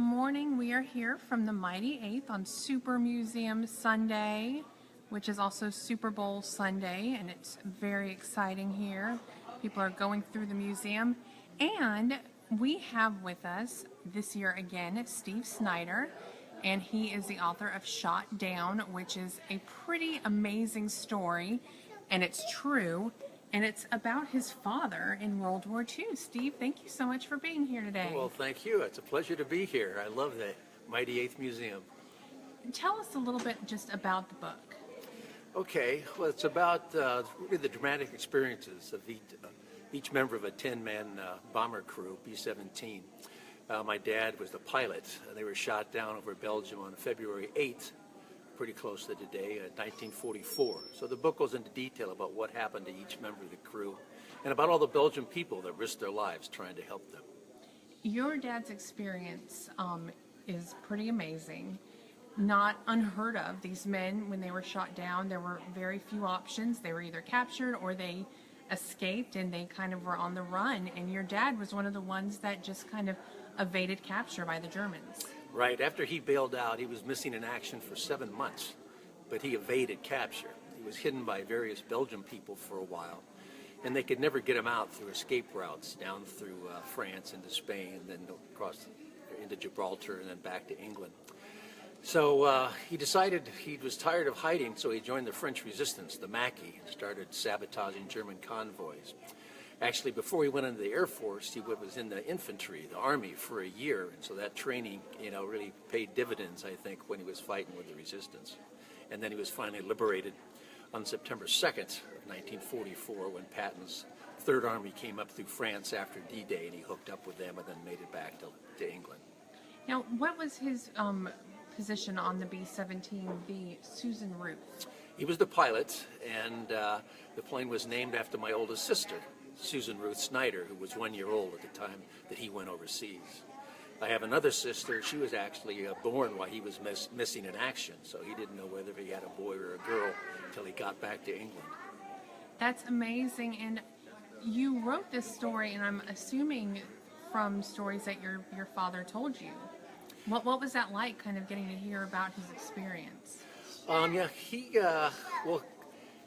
morning. We are here from the Mighty Eighth on Super Museum Sunday, which is also Super Bowl Sunday, and it's very exciting here. People are going through the museum, and we have with us this year again Steve Schneider, and he is the author of Shot Down, which is a pretty amazing story, and it's true. And it's about his father in World War II. Steve, thank you so much for being here today. Well, thank you. It's a pleasure to be here. I love the Mighty Eighth Museum. Tell us a little bit just about the book. Okay, well, it's about really the dramatic experiences of each member of a 10-man bomber crew, B-17. My dad was the pilot. They were shot down over Belgium on February 8th, pretty close to today, 1944. So the book goes into detail about what happened to each member of the crew and about all the Belgian people that risked their lives trying to help them. Your dad's experience is pretty amazing. Not unheard of. These men, when they were shot down, there were very few options. They were either captured or they escaped, and they kind of were on the run. And your dad was one of the ones that just kind of evaded capture by the Germans. Right. After he bailed out, he was missing in action for 7 months, but he evaded capture. He was hidden by various Belgian people for a while, and they could never get him out through escape routes down through France into Spain, then across into Gibraltar, and then back to England. So he decided he was tired of hiding, so he joined the French resistance, the Maquis, and started sabotaging German convoys. Actually, before he went into the Air Force, he was in the infantry, the Army, for a year, and so that training, really paid dividends, I think, when he was fighting with the resistance. And then he was finally liberated on September 2nd of 1944 when Patton's Third Army came up through France after D-Day, and he hooked up with them and then made it back to England. Now, what was his position on the B-17, the Susan Ruth? He was the pilot, and the plane was named after my oldest sister, Susan Ruth Schneider, who was 1 year old at the time that he went overseas. I have another sister. She was actually born while he was missing in action, so he didn't know whether he had a boy or a girl until he got back to England. That's amazing. And you wrote this story, and I'm assuming from stories that your father told you. What was that like, kind of getting to hear about his experience?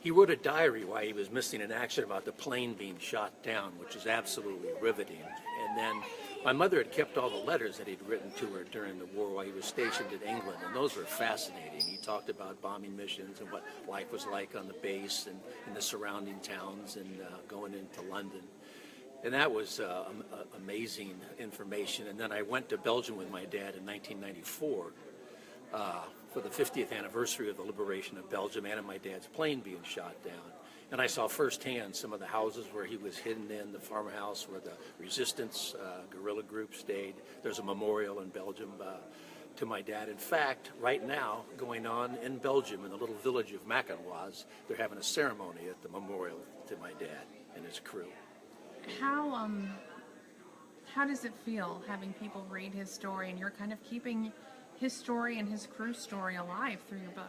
He wrote a diary while he was missing in action about the plane being shot down, which is absolutely riveting. And then my mother had kept all the letters that he'd written to her during the war while he was stationed in England, and those were fascinating. He talked about bombing missions and what life was like on the base and in the surrounding towns and going into London. And that was amazing information. And then I went to Belgium with my dad in 1994 for the 50th anniversary of the liberation of Belgium and of my dad's plane being shot down. And I saw firsthand some of the houses where he was hidden in, the farmhouse where the resistance guerrilla group stayed. There's a memorial in Belgium to my dad. In fact, right now, going on in Belgium in the little village of Macanoise, they're having a ceremony at the memorial to my dad and his crew. How does it feel having people read his story, and you're kind of keeping his story and his crew story alive through your book?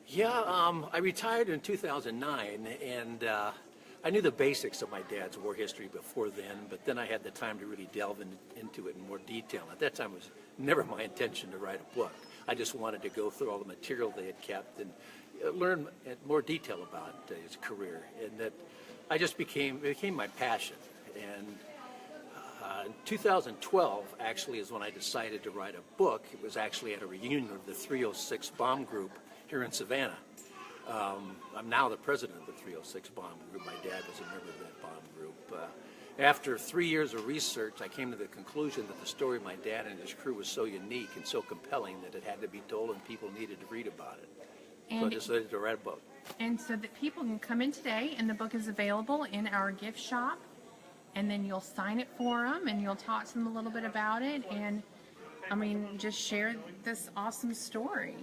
Yeah, I retired in 2009, and I knew the basics of my dad's war history before then, but then I had the time to really delve into it in more detail. At that time, it was never my intention to write a book. I just wanted to go through all the material they had kept and learn in more detail about his career, and that it became my passion. And in 2012, actually, is when I decided to write a book. It was actually at a reunion of the 306 bomb group here in Savannah. I'm now the president of the 306 bomb group. My dad was a member of that bomb group. After 3 years of research, I came to the conclusion that the story of my dad and his crew was so unique and so compelling that it had to be told and people needed to read about it. So I decided to write a book. And so that people can come in today, and the book is available in our gift shop, and then you'll sign it for them, and you'll talk to them a little bit about it, and just share this awesome story.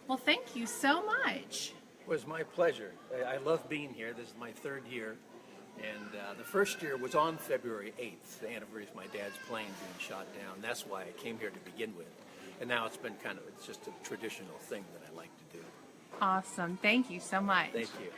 Well, thank you so much. It was my pleasure. I love being here. This is my third year, and the first year was on February 8th, the anniversary of my dad's plane being shot down. That's why I came here to begin with. And now it's been it's just a traditional thing that I like to do. Awesome. Thank you so much. Thank you.